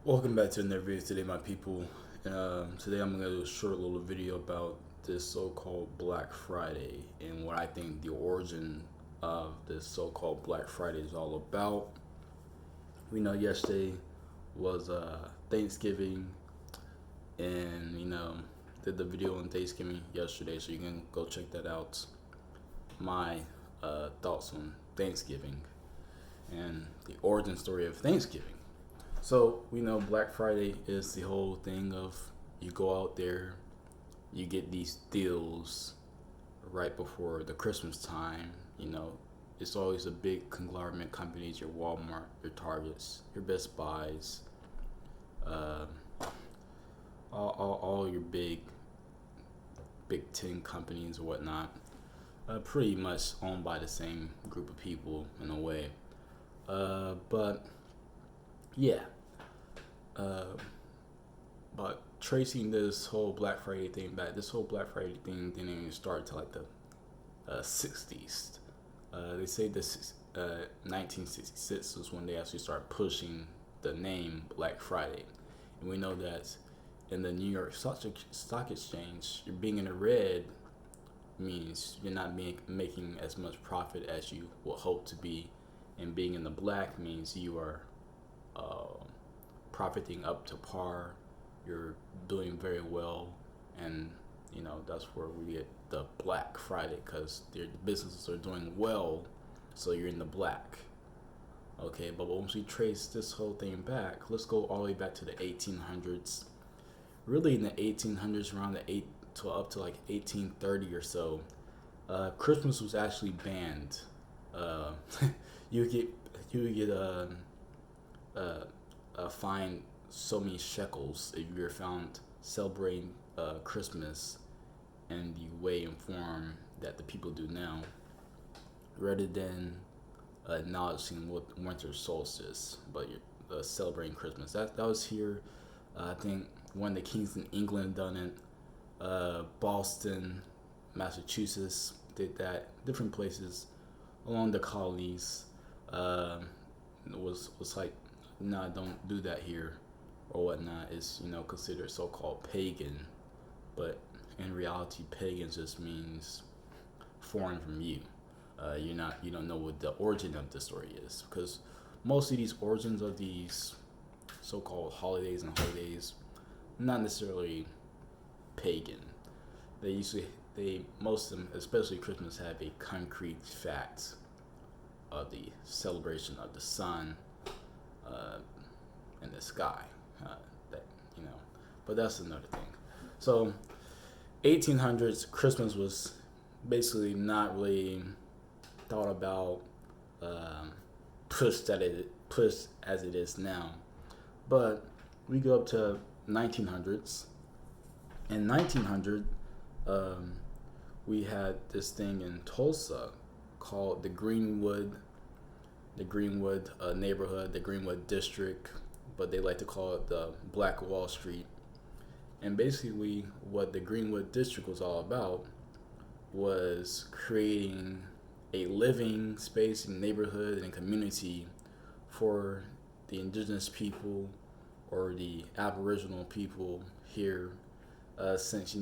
Welcome back to another video today, my people. Today I'm going to do a short little video about this so-called Black Friday and what I think the origin of this so-called Black Friday is all about. We know yesterday was Thanksgiving, and did the video on Thanksgiving yesterday, so you can go check that out. My thoughts on Thanksgiving and the origin story of Thanksgiving. So we know Black Friday is the whole thing of you go out there, you get these deals right before the Christmas time. It's always a big conglomerate companies, your Walmart, your Targets, your Best Buys, uh, all your big 10 companies or whatnot, pretty much owned by the same group of people in a way. But yeah, uh, but tracing this whole Black Friday thing back, this whole Black Friday thing didn't even start till like the 60s. They say this 1966 was when they actually started pushing the name Black Friday, and we know that in the New York Stock Exchange, you're being in the red means you're not making as much profit as you would hope to be, and being in the black means you are uh, profiting up to par. You're doing very well, and that's where we get the Black Friday because the businesses are doing well, so you're in the black. Okay, but once we trace this whole thing back, let's go all the way back to the 1800s. Really, in the 1800s, around the eight to up to like 1830 or so, Christmas was actually banned. Uh, you would get you would get uh, fined so many shekels if you were found celebrating Christmas in the way and form that the people do now, rather than acknowledging winter solstice, but you're celebrating Christmas. That was here. I think one of the kings in England done it. Boston, Massachusetts did that. Different places along the colonies was like, nah, don't do that here or whatnot. Is considered so-called pagan, but in reality, pagan just means foreign from you. You don't know what the origin of the story is, because most of these origins of these so-called holidays not necessarily pagan. They most of them, especially Christmas, have a concrete fact of the celebration of the sun uh, in the sky. That you know, but that's another thing. So 1800s Christmas was basically not really thought about, um, pushed as it is now. But we go up to 1900s. In 1900, um, we had this thing in Tulsa called the Greenwood neighborhood, the Greenwood District, but they like to call it the Black Wall Street. And basically, what the Greenwood District was all about was creating a living space and neighborhood and community for the indigenous people or the Aboriginal people here. Since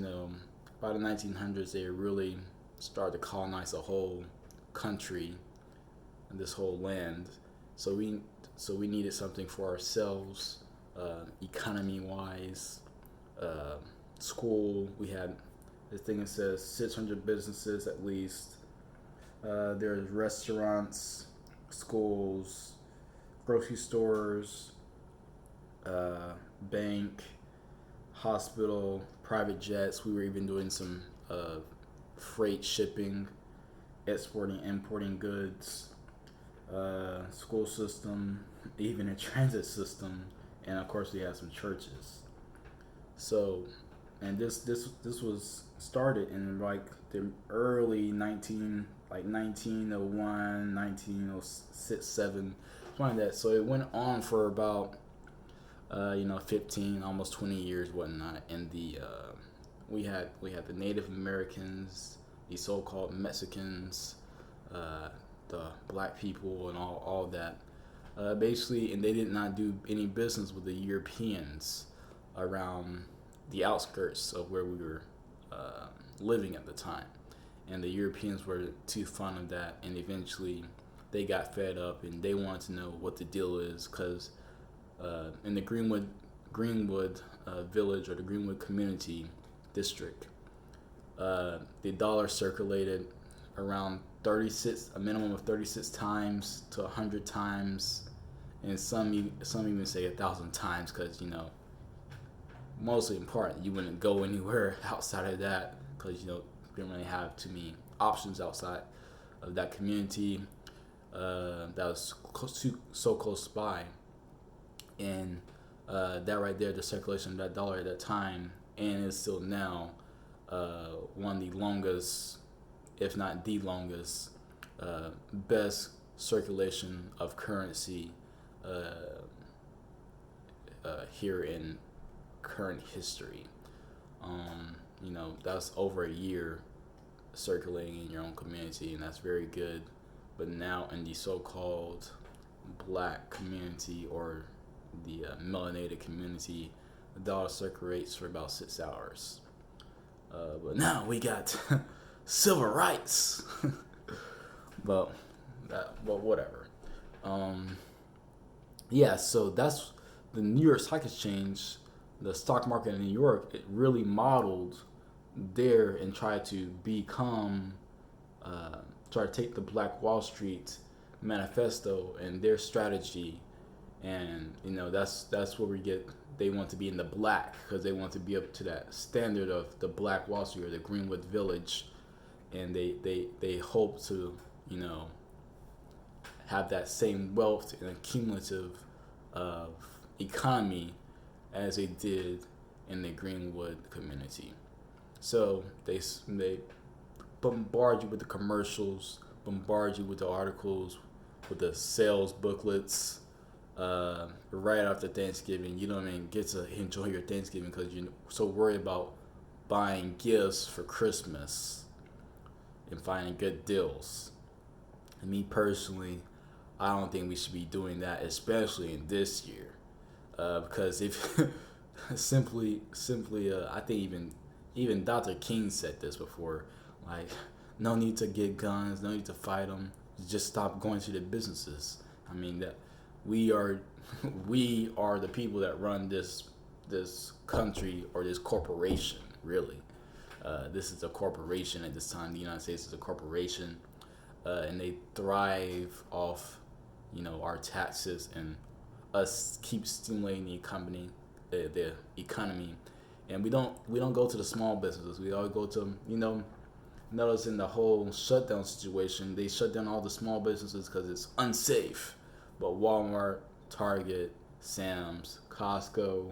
by the 1900s, they really started to colonize the whole country and this whole land. So we needed something for ourselves, economy wise, uh, school. We had this thing that says 600 businesses at least. There's restaurants, schools, grocery stores, bank, hospital, private jets. We were even doing some freight shipping, exporting, importing goods, school system, even a transit system, and of course we had some churches. So, and this was started in like the early 1901, 1906, 7, something like that. So it went on for about 15, almost 20 years, whatnot. And we had the Native Americans, the so-called Mexicans, the black people, and all that. Basically, and they did not do any business with the Europeans around the outskirts of where we were living at the time. And the Europeans were too fond of that, and eventually they got fed up and they wanted to know what the deal is, because in the Greenwood village, or the Greenwood community district, the dollar circulated around 36, a minimum of 36 times to 100 times, and some even say 1,000 times, because mostly in part you wouldn't go anywhere outside of that, because you didn't really have too many options outside of that community that was so close by. And that right there, the circulation of that dollar at that time, and is still now one of the longest, if not the longest, best circulation of currency here in current history. That's over a year circulating in your own community, and that's very good. But now in the so-called black community, or the melanated community, the dollar circulates for about 6 hours. But now we got civil rights. but whatever. So that's the New York Stock Exchange. The stock market in New York, it really modeled there and tried to become, try to take the Black Wall Street manifesto and their strategy, and that's where we get. They want to be in the black because they want to be up to that standard of the Black Wall Street or the Greenwood Village, and they hope to have that same wealth and accumulative economy as they did in the Greenwood community. So they bombard you with the commercials, bombard you with the articles, with the sales booklets, right after Thanksgiving. Get to enjoy your Thanksgiving because you're so worried about buying gifts for Christmas and finding good deals. And me personally, I don't think we should be doing that, especially in this year. Because if simply, I think even Dr. King said this before, like, no need to get guns, no need to fight them, just stop going to the businesses. That we are the people that run this country, or this corporation, really. This is a corporation at this time. The United States is a corporation, and they thrive off, our taxes and us keep stimulating the economy, and we don't go to the small businesses. We all go to notice in the whole shutdown situation, they shut down all the small businesses because it's unsafe. But Walmart, Target, Sam's, Costco,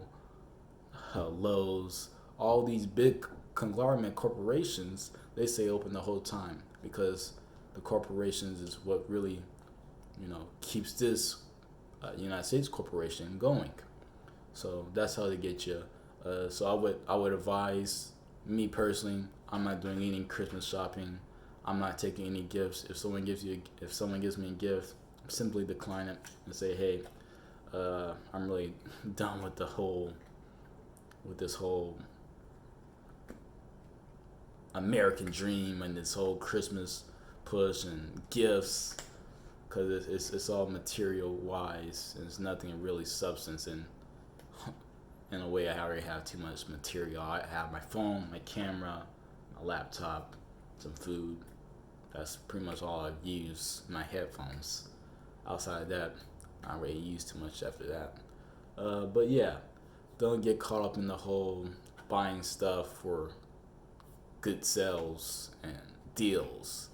Lowe's, all these big conglomerate corporations, they stay open the whole time because the corporations is what really keeps this United States corporation going. So that's how they get you. So I would advise, me personally, I'm not doing any Christmas shopping. I'm not taking any gifts. If someone gives me a gift, simply decline it and say, hey, I'm really done with this whole American dream and this whole Christmas push and gifts. Because it's all material wise, and it's nothing really substance. And in a way, I already have too much material. I have my phone, my camera, my laptop, some food. That's pretty much all I've used. My headphones. Outside of that, I don't really use too much after that. But yeah, don't get caught up in the whole buying stuff for good sales and deals.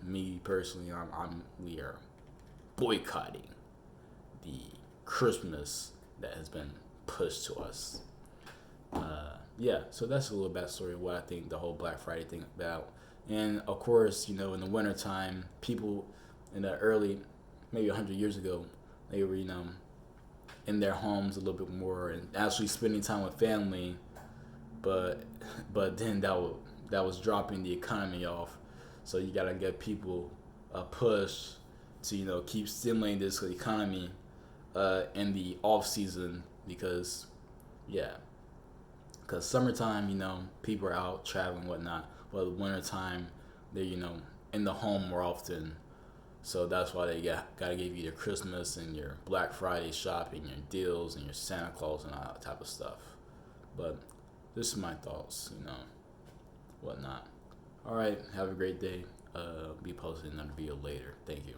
Me personally, we are boycotting the Christmas that has been pushed to us. So that's a little backstory of what I think the whole Black Friday thing about. And of course, in the wintertime, people in the early, maybe 100 years ago, they were, in their homes a little bit more and actually spending time with family. But then that was dropping the economy off. So you gotta get people a push to keep stimulating this economy in the off season because yeah, because summertime people are out traveling and whatnot, but wintertime they're in the home more often. So that's why they gotta give you your Christmas and your Black Friday shopping, your deals and your Santa Claus and all that type of stuff. But this is my thoughts, whatnot. All right, have a great day. Be posting another video later. Thank you.